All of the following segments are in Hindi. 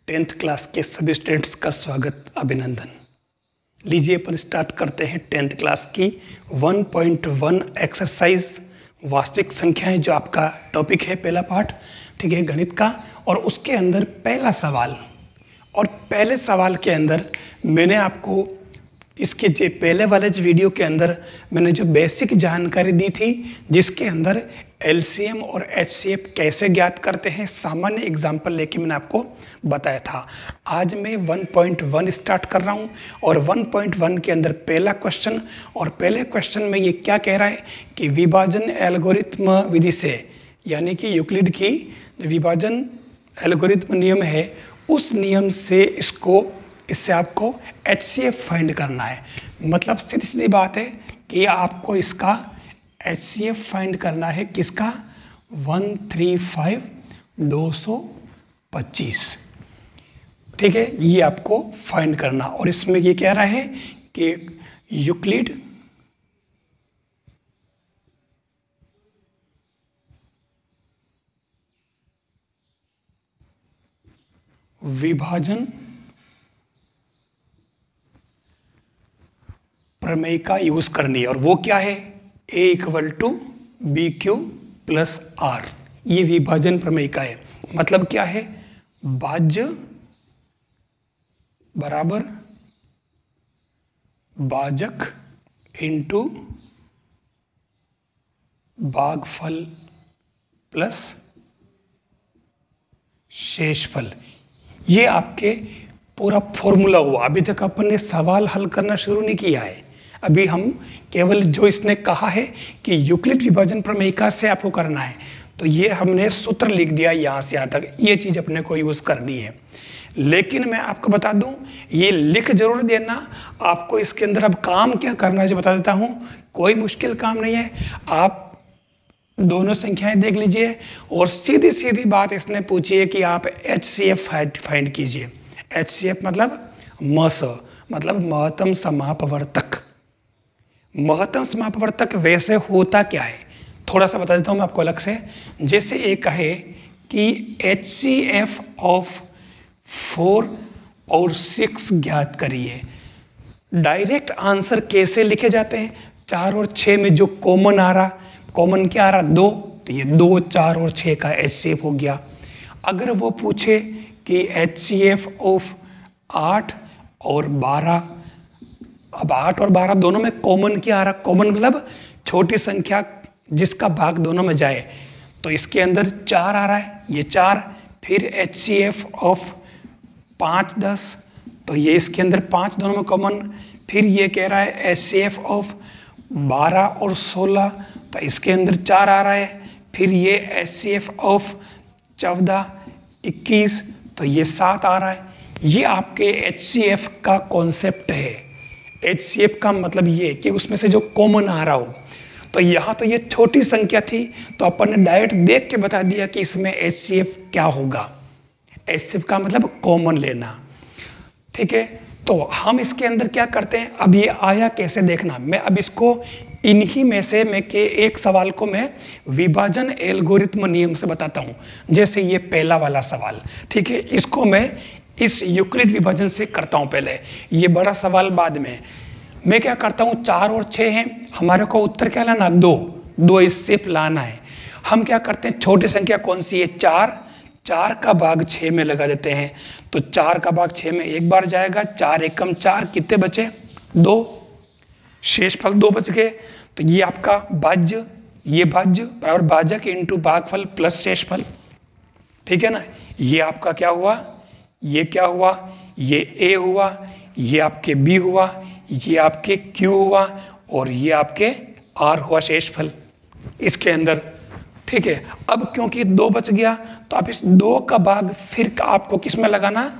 10th क्लास के सभी स्टूडेंट्स का स्वागत, अभिनंदन। लीजिए अपन स्टार्ट करते हैं 10th क्लास की 1.1 एक्सरसाइज वास्तविक संख्याएं, जो आपका टॉपिक है, पहला पार्ट, ठीक है, गणित का। और उसके अंदर पहला सवाल, और पहले सवाल के अंदर मैंने आपको इसके जो पहले वाले वीडियो के अंदर मैंने जो बेसिक जानकारी दी थी, जिसके अंदर एलसीएम और एचसीएफ कैसे ज्ञात करते हैं, सामान्य एग्जाम्पल लेके मैंने आपको बताया था। आज मैं 1.1 स्टार्ट कर रहा हूं और 1.1 के अंदर पहला क्वेश्चन, और पहले क्वेश्चन में ये क्या कह रहा है कि विभाजन एल्गोरिथ्म विधि से, यानी कि यूक्लिड की विभाजन एल्गोरिथ्म नियम है, उस नियम से इससे आपको एचसीएफ फाइंड करना है। मतलब सीधी सीधी बात है कि आपको इसका एचसीएफ फाइंड करना है, किसका? 135,225, ठीक है, ये आपको फाइंड करना। और इसमें ये कह रहा है कि यूक्लिड विभाजन प्रमेय का यूज करनी है, और वो क्या है? A = BQ + R, ये विभाजन प्रमेय का है। मतलब क्या है? भाज्य बराबर भाजक इंटू भागफल प्लस शेषफल, ये आपके पूरा फॉर्मूला हुआ। अभी तक अपन ने सवाल हल करना शुरू नहीं किया है, अभी हम केवल जो इसने कहा है कि यूक्लिड विभाजन प्रमेय से आपको करना है, तो ये हमने सूत्र लिख दिया यहाँ से यहाँ तक, ये चीज़ अपने को यूज़ करनी है। लेकिन मैं आपको बता दूं, ये लिख जरूर देना। आपको इसके अंदर अब काम क्या करना है जो बता देता हूँ, कोई मुश्किल काम नहीं है। आप दोनों संख्याएं देख लीजिए और सीधी सीधी बात इसने पूछी है कि आप एचसीएफ फाइंड कीजिए। एचसीएफ मतलब मतलब महत्तम समापवर्तक। महत्तम समापवर्तक वैसे होता क्या है, थोड़ा सा बता देता हूँ मैं आपको अलग से। जैसे ये कहे कि HCF ऑफ 4 और 6 ज्ञात करिए, डायरेक्ट आंसर कैसे लिखे जाते हैं? 4 और 6 में जो कॉमन आ रहा, कॉमन क्या आ रहा? 2, तो ये 2, 4 और 6 का HCF हो गया। अगर वो पूछे कि HCF ऑफ 8 और 12, अब 8 और 12 दोनों में कॉमन क्या आ रहा? कॉमन मतलब छोटी संख्या जिसका भाग दोनों में जाए, तो इसके अंदर 4 आ रहा है, ये 4। फिर HCF ऑफ 5, 10, तो ये इसके अंदर 5 दोनों में कॉमन। फिर ये कह रहा है HCF ऑफ 12 और 16, तो इसके अंदर 4 आ रहा है। फिर ये HCF ऑफ 14, 21, तो ये 7 आ रहा है। ये आपके HCF का कॉन्सेप्ट है। HCF का मतलब ये कि उसमें से जो कॉमन आ रहा हो। तो यहाँ तो ये छोटी संख्या थी, तो अपन ने डायरेक्ट देख के बता दिया कि इसमें HCF क्या होगा। HCF का मतलब कॉमन लेना, ठीक है। तो हम इसके अंदर क्या करते हैं, अब ये आया कैसे देखना। मैं अब इसको इन्हीं में से एक सवाल को मैं विभाजन एल्गोरिथ्म नियम से बताता हूँ। जैसे ये पहला वाला सवाल, ठीक है, इसको मैं इस यूक्लिड विभाजन से करता हूँ पहले, ये बड़ा सवाल बाद में। मैं क्या करता हूँ, 4 और 6 हैं, हमारे को उत्तर क्या लाना? 2 इससे लाना है। हम क्या करते हैं, छोटी संख्या कौन सी है? 4 का भाग 6 में लगा देते हैं, तो 4 का भाग 6 में एक बार जाएगा। 4 एकम 4, कितने बचे? 2, शेषफल 2 बच गए। तो ये आपका भाज्य, ये भाज्य बराबर भाजक इंटू भागफल प्लस शेषफल, ठीक है ना। ये आपका क्या हुआ, ये क्या हुआ, ये A हुआ, ये आपके B हुआ, ये आपके Q हुआ, और ये आपके R हुआ शेषफल इसके अंदर, ठीक है। अब क्योंकि 2 बच गया, तो आप इस 2 का भाग फिर आपको किस में लगाना?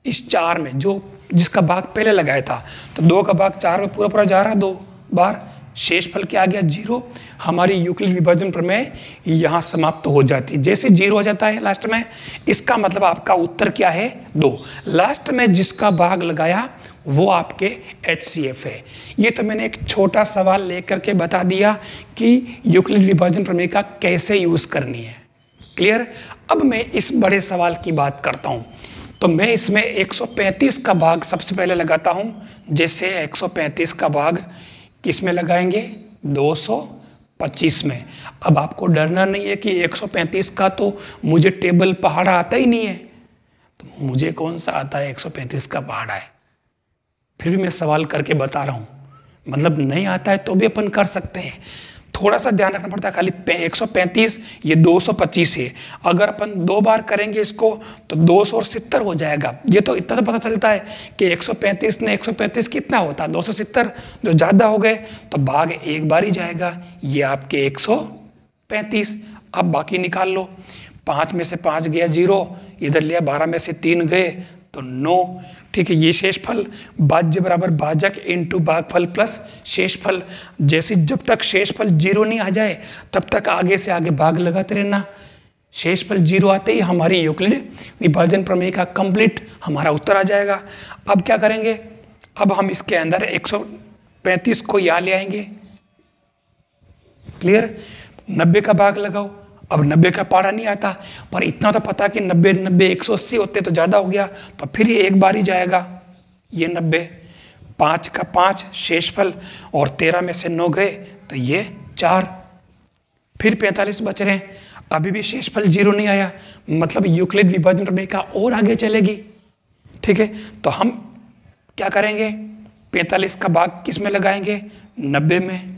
इस 4 में, जो जिसका भाग पहले लगाया था। तो 2 का भाग 4 में पूरा जा रहा है 2 बार, शेषफल क्या आ गया? 0। हमारी यूक्लिड विभाजन प्रमेय यहाँ समाप्त हो जाती है। जैसे 0 हो जाता है लास्ट में, इसका मतलब आपका उत्तर क्या है? 2। लास्ट में जिसका भाग लगाया वो आपके HCF है। ये तो मैंने एक छोटा सवाल लेकर के बता दिया कि यूक्लिड विभाजन प्रमेय का कैसे यूज करनी है। क्लियर? अब मैं इस बड़े सवाल की बात करता हूँ। तो मैं इसमें 135 का भाग सबसे पहले लगाता हूं। जैसे 135 का भाग किस में लगाएंगे? 225 में। अब आपको डरना नहीं है कि 135 का तो मुझे टेबल पहाड़ा आता ही नहीं है। तो मुझे कौन सा आता है? 135 का पहाड़ा है। फिर भी मैं सवाल करके बता रहा हूँ, मतलब नहीं आता है तो भी अपन कर सकते हैं। थोड़ा सा ध्यान रखना पड़ता है खाली। 135 ये 225 है। अगर अपन 2 बार करेंगे इसको तो 270 हो जाएगा। ये तो इतना तो पता चलता है कि 135 ने 135 कितना होता है? 270। जो ज़्यादा हो गए तो भाग एक बार ही जाएगा। ये आपके 135। अब बाकी निकाल लो। 5 में से 5 गया 0, इधर लिया 12 में से 3 गए तो 9। ठीक है, ये शेषफल भाज्य बराबर भाजक इंटू भागफल प्लस शेषफल। जैसे जब तक शेषफल 0 नहीं आ जाए तब तक आगे से आगे भाग लगाते रहना। शेषफल 0 आते ही हमारी यूक्लिड विभाजन प्रमेय का कंप्लीट हमारा उत्तर आ जाएगा। अब क्या करेंगे? अब हम इसके अंदर 135 को यहाँ ले आएंगे। क्लियर? 90 का भाग लगाओ। अब 90 का पहाड़ा नहीं आता, पर इतना तो पता कि 90 90 180 होते तो ज़्यादा हो गया, तो फिर ये एक बार ही जाएगा। ये 90, 5 का 5 शेषफल और 13 में से 9 गए तो ये 4। फिर 45 बच रहे हैं। अभी भी शेषफल 0 नहीं आया, मतलब यूक्लिड विभाजन प्रमेय का और आगे चलेगी। ठीक है, तो हम क्या करेंगे? 45 का भाग किस में लगाएंगे? 90 में।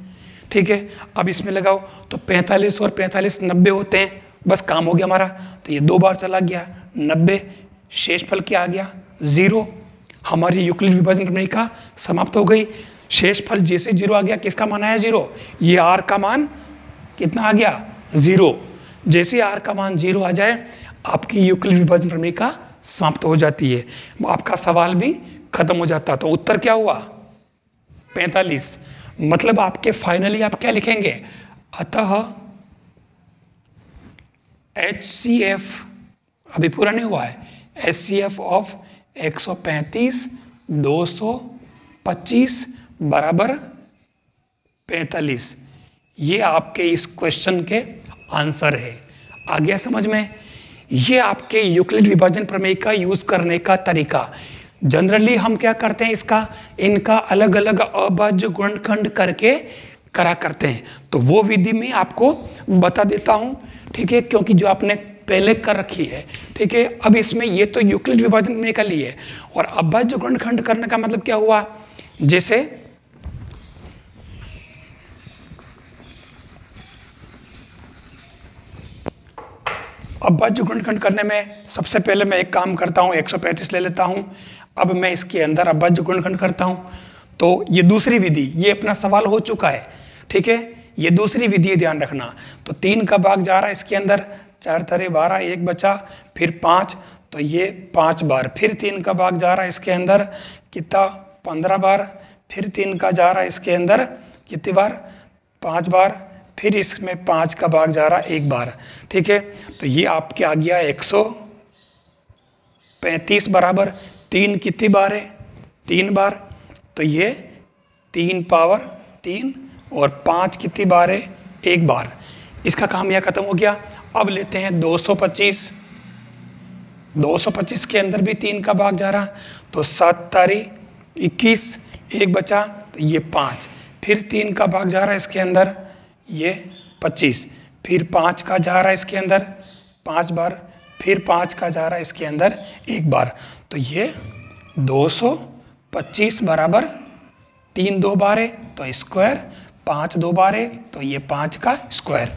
ठीक है, अब इसमें लगाओ तो 45 और 45 90 होते हैं, बस काम हो गया हमारा। तो ये 2 बार चला गया 90, शेषफल क्या आ गया? 0। हमारी यूक्लिड विभाजन प्रमेय का समाप्त हो गई। शेषफल जैसे 0 आ गया, किसका मान आया? 0। ये r का मान कितना आ गया? 0। जैसे r का मान 0 आ जाए आपकी यूक्लिड विभाजन प्रमेय का समाप्त हो जाती है, आपका सवाल भी खत्म हो जाता। तो उत्तर क्या हुआ? 45। मतलब आपके फाइनली आप क्या लिखेंगे? अतः HCF अभी पूरा नहीं हुआ है। HCF ऑफ 135 225 बराबर 45। ये आपके इस क्वेश्चन के आंसर है। आ गया समझ में? ये आपके यूक्लिड विभाजन प्रमेय का यूज करने का तरीका। जनरली हम क्या करते हैं? इनका अलग अलग अभाज्य गुणनखंड करके करा करते हैं। तो वो विधि में आपको बता देता हूं। ठीक है, क्योंकि जो आपने पहले कर रखी है। ठीक है, अब इसमें ये तो यूक्लिड विभाजन प्रमेय का लिए है, और अभाज्य गुणनखंड करने का मतलब क्या हुआ? जैसे अभाज्य गुणनखंड करने में सबसे पहले मैं एक काम करता हूं, 135 ले लेता हूं। अब मैं इसके अंदर अभाज्य गुणनखंड करता हूं। तो ये दूसरी विधि, ये अपना सवाल हो चुका है। ठीक है, ये दूसरी विधि है, ध्यान रखना। तो 3 का भाग जा रहा है इसके अंदर, 4 3 12, 1 बचा, फिर 5, तो ये 5 बार। फिर 3 का भाग जा रहा है इसके अंदर, कितना? 15 बार। फिर 3 का जा रहा है इसके अंदर, कितनी बार? 5 बार। फिर इसमें 5 का भाग जा रहा है 1 बार। ठीक है, तो ये आपके आ गया 135 बराबर 3 कितनी बार है? 3 बार। तो ये 3 पावर 3 और 5 कितनी बार है? 1 बार। इसका काम यह खत्म हो गया। अब लेते हैं 225। 225 के अंदर भी 3 का भाग जा रहा, तो 7 तारीख 21, 1 बचा, तो ये 5। फिर 3 का भाग जा रहा है इसके अंदर, ये 25। फिर 5 का जा रहा है इसके अंदर 5 बार। फिर 5 का जा रहा है इसके अंदर 1 बार। तो ये 225 बराबर 3 2 बार है तो स्क्वायर, 5 2 बार है तो ये 5 का स्क्वायर।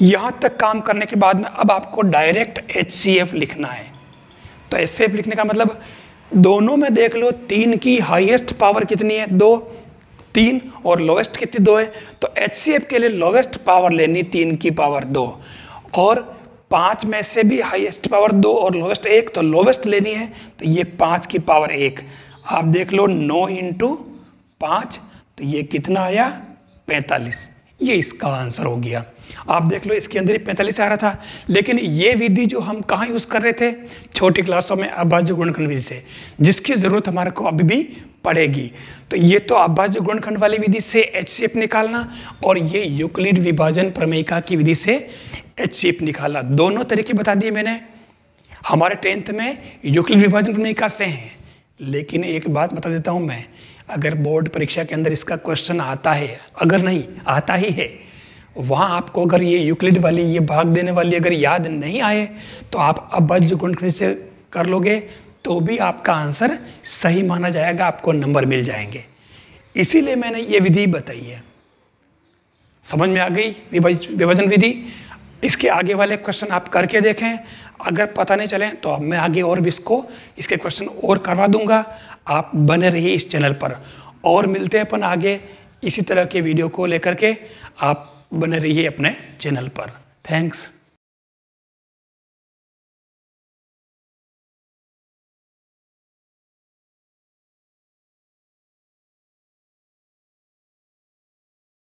यहाँ तक काम करने के बाद में अब आपको डायरेक्ट HCF लिखना है। तो HCF लिखने का मतलब दोनों में देख लो, 3 की हाईएस्ट पावर कितनी है? 2, 3, और लोवेस्ट कितनी? 2 है। तो HCF के लिए लोवेस्ट पावर लेनी 3 की पावर 2, और 5 में से भी हाईएस्ट पावर 2 और लोवेस्ट 1, तो लोवेस्ट लेनी है, तो ये 5 की पावर 1। आप देख लो 9 × 5, तो ये कितना आया? 45। ये इसका आंसर हो गया। आप देख लो इसके अंदर ही 45 आ रहा था, लेकिन ये विधि जो हम कहाँ यूज़ कर रहे थे? छोटी क्लासों में अभाज्य गुणनखंड विधि से, जिसकी ज़रूरत हमारे को अभी भी पड़ेगी। तो ये तो अभाज्य गुणनखंड वाली विधि से HCF निकालना, और ये यूक्लिड विभाजन प्रमेय की विधि से HCF निकालना, दोनों तरीके बता दिए मैंने। हमारे 10th में यूक्लिड विभाजन प्रमेय का से हैं, लेकिन एक बात बता देता हूँ मैं, अगर बोर्ड परीक्षा के अंदर इसका क्वेश्चन आता है, अगर नहीं आता ही है, वहाँ आपको अगर ये यूक्लिड वाली ये भाग देने वाली अगर याद नहीं आए तो आप अभाज्य गुणनखंड से कर लोगे तो भी आपका आंसर सही माना जाएगा, आपको नंबर मिल जाएंगे। इसीलिए मैंने ये विधि बताई है। समझ में आ गई विभाजन विधि? इसके आगे वाले क्वेश्चन आप करके देखें, अगर पता नहीं चले तो अब मैं आगे और भी इसके क्वेश्चन और करवा दूंगा। आप बने रहिए इस चैनल पर और मिलते हैं अपन आगे इसी तरह के वीडियो को लेकर के। आप बने रहिए अपने चैनल पर। थैंक्स।